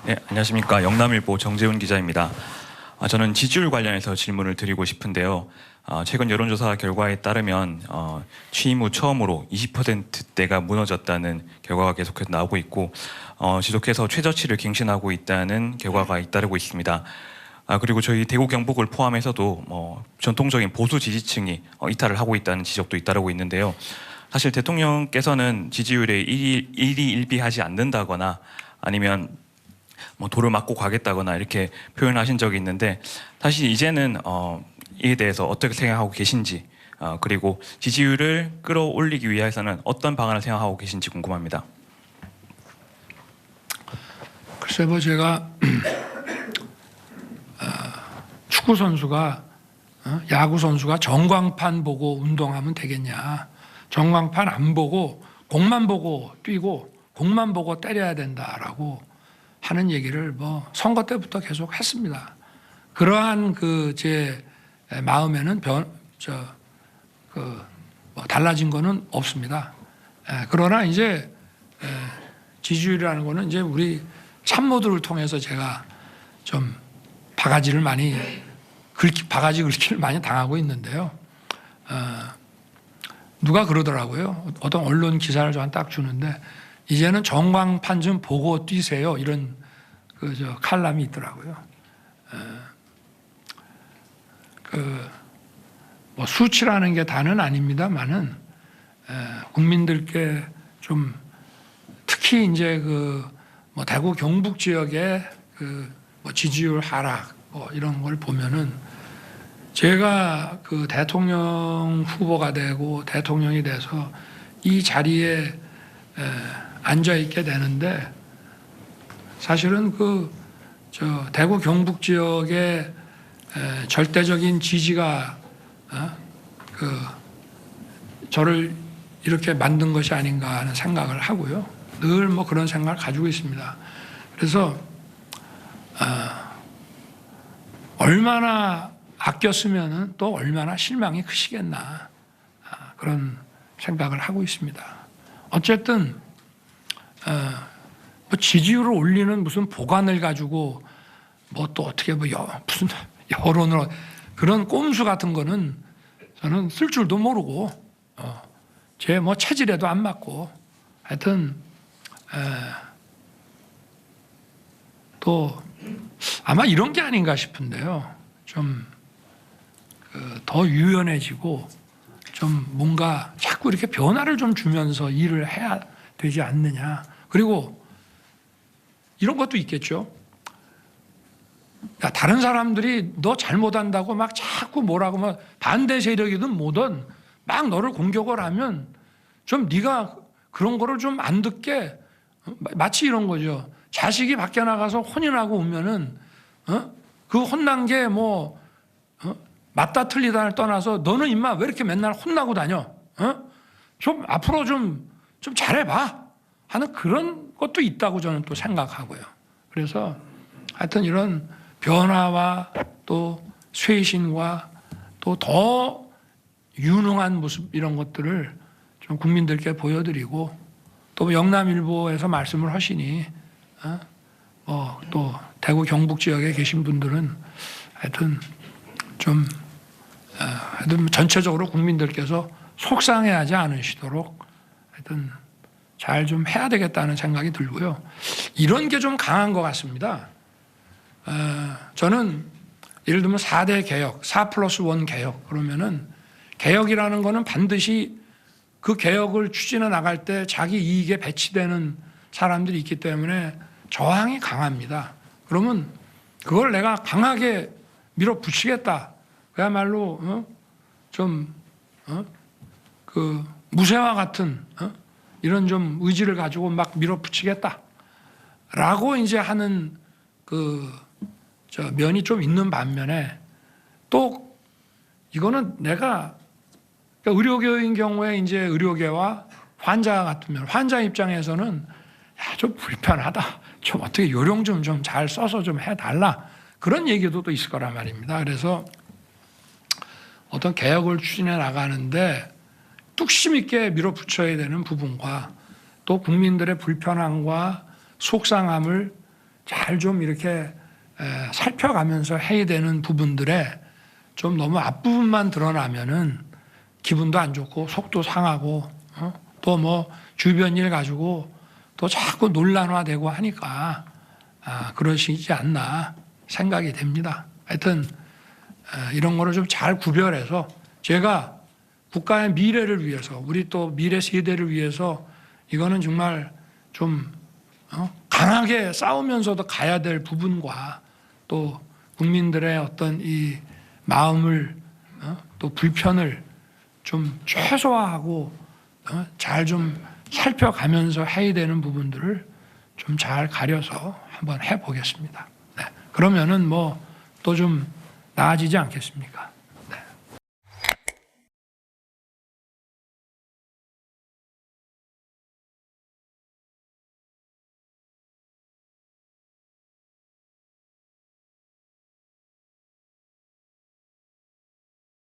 네, 안녕하십니까. 영남일보 정재훈 기자입니다. 저는 지지율 관련해서 질문을 드리고 싶은데요. 최근 여론조사 결과에 따르면 취임 후 처음으로 20%대가 무너졌다는 결과가 계속해서 나오고 있고 지속해서 최저치를 갱신하고 있다는 결과가 잇따르고 있습니다. 그리고 저희 대구 경북을 포함해서도 전통적인 보수 지지층이 이탈을 하고 있다는 지적도 잇따르고 있는데요. 사실 대통령께서는 지지율에 일희일비하지 않는다거나 아니면 도를 맞고 가겠다거나 이렇게 표현하신 적이 있는데 사실 이제는 이에 대해서 어떻게 생각하고 계신지 그리고 지지율을 끌어올리기 위해서는 어떤 방안을 생각하고 계신지 궁금합니다. 글쎄 제가 축구 선수가 야구 선수가 전광판 보고 운동하면 되겠냐? 전광판 안 보고 공만 보고 뛰고 공만 보고 때려야 된다라고 하는 얘기를 선거 때부터 계속 했습니다. 그러한 제 마음에는 달라진 거는 없습니다. 그러나 이제 지지율이라는 거는 이제 우리 참모들을 통해서 제가 좀 바가지 긁기를 많이 당하고 있는데요. 누가 그러더라고요. 어떤 언론 기사를 저한테 딱 주는데 이제는 전광판 좀 보고 뛰세요. 이런 칼럼이 있더라고요. 수치라는 게 다는 아닙니다만은 국민들께 좀 특히 이제 대구 경북 지역의 지지율 하락 이런 걸 보면은 제가 대통령 후보가 되고 대통령이 돼서 이 자리에 앉아 있게 되는데 사실은 대구 경북 지역의 절대적인 지지가 저를 이렇게 만든 것이 아닌가 하는 생각을 하고요. 늘 그런 생각을 가지고 있습니다. 그래서 얼마나 아꼈으면은 또 얼마나 실망이 크시겠나 그런 생각을 하고 있습니다. 어쨌든 지지율을 올리는 무슨 보관을 가지고 또 어떻게 무슨 여론으로 그런 꼼수 같은 거는 저는 쓸 줄도 모르고 제 체질에도 안 맞고 하여튼 또 아마 이런 게 아닌가 싶은데요. 좀 더 유연해지고 좀 뭔가 자꾸 이렇게 변화를 좀 주면서 일을 해야 되지 않느냐. 그리고 이런 것도 있겠죠. 다른 사람들이 너 잘못한다고 자꾸 뭐라고 반대 세력이든 뭐든 막 너를 공격을 하면 좀 네가 그런 거를 좀 안 듣게 마치 이런 거죠. 자식이 밖에 나가서 혼인하고 오면은 그 혼난 게 맞다 틀리다를 떠나서 너는 임마 왜 이렇게 맨날 혼나고 다녀? 좀 앞으로 좀 잘해봐 하는 그런 것도 있다고 저는 또 생각하고요. 그래서 하여튼 이런 변화와 또 쇄신과 또 더 유능한 모습 이런 것들을 좀 국민들께 보여드리고 또 영남일보에서 말씀을 하시니 또 대구 경북 지역에 계신 분들은 하여튼 좀 하여튼 전체적으로 국민들께서 속상해하지 않으시도록 하여튼 잘 좀 해야 되겠다는 생각이 들고요. 이런 게 좀 강한 것 같습니다. 저는 예를 들면 4대 개혁, 4+1 개혁 그러면은 개혁이라는 거는 반드시 그 개혁을 추진해 나갈 때 자기 이익에 배치되는 사람들이 있기 때문에 저항이 강합니다. 그러면 그걸 내가 강하게 밀어붙이겠다. 그야말로 무쇠와 같은 이런 좀 의지를 가지고 막 밀어붙이겠다라고 이제 하는 면이 좀 있는 반면에 또 이거는 내가 의료계인 경우에 이제 의료계와 환자 같으면 환자 입장에서는 좀 불편하다. 좀 어떻게 요령 좀 잘 써서 좀 해달라. 그런 얘기도 또 있을 거란 말입니다. 그래서 어떤 개혁을 추진해 나가는데 뚝심 있게 밀어붙여야 되는 부분과 또 국민들의 불편함과 속상함을 잘 좀 이렇게 살펴가면서 해야 되는 부분들에 좀 너무 앞부분만 드러나면은 기분도 안 좋고 속도 상하고 또 뭐 주변 일 가지고 또 자꾸 논란화되고 하니까 그러시지 않나 생각이 됩니다. 하여튼 이런 거를 좀 잘 구별해서 제가 국가의 미래를 위해서 우리 또 미래 세대를 위해서 이거는 정말 좀 강하게 싸우면서도 가야 될 부분과 또 국민들의 어떤 이 마음을 또 불편을 좀 최소화하고 잘 좀 살펴가면서 해야 되는 부분들을 좀 잘 가려서 한번 해보겠습니다. 네. 그러면은 뭐 또 좀 나아지지 않겠습니까?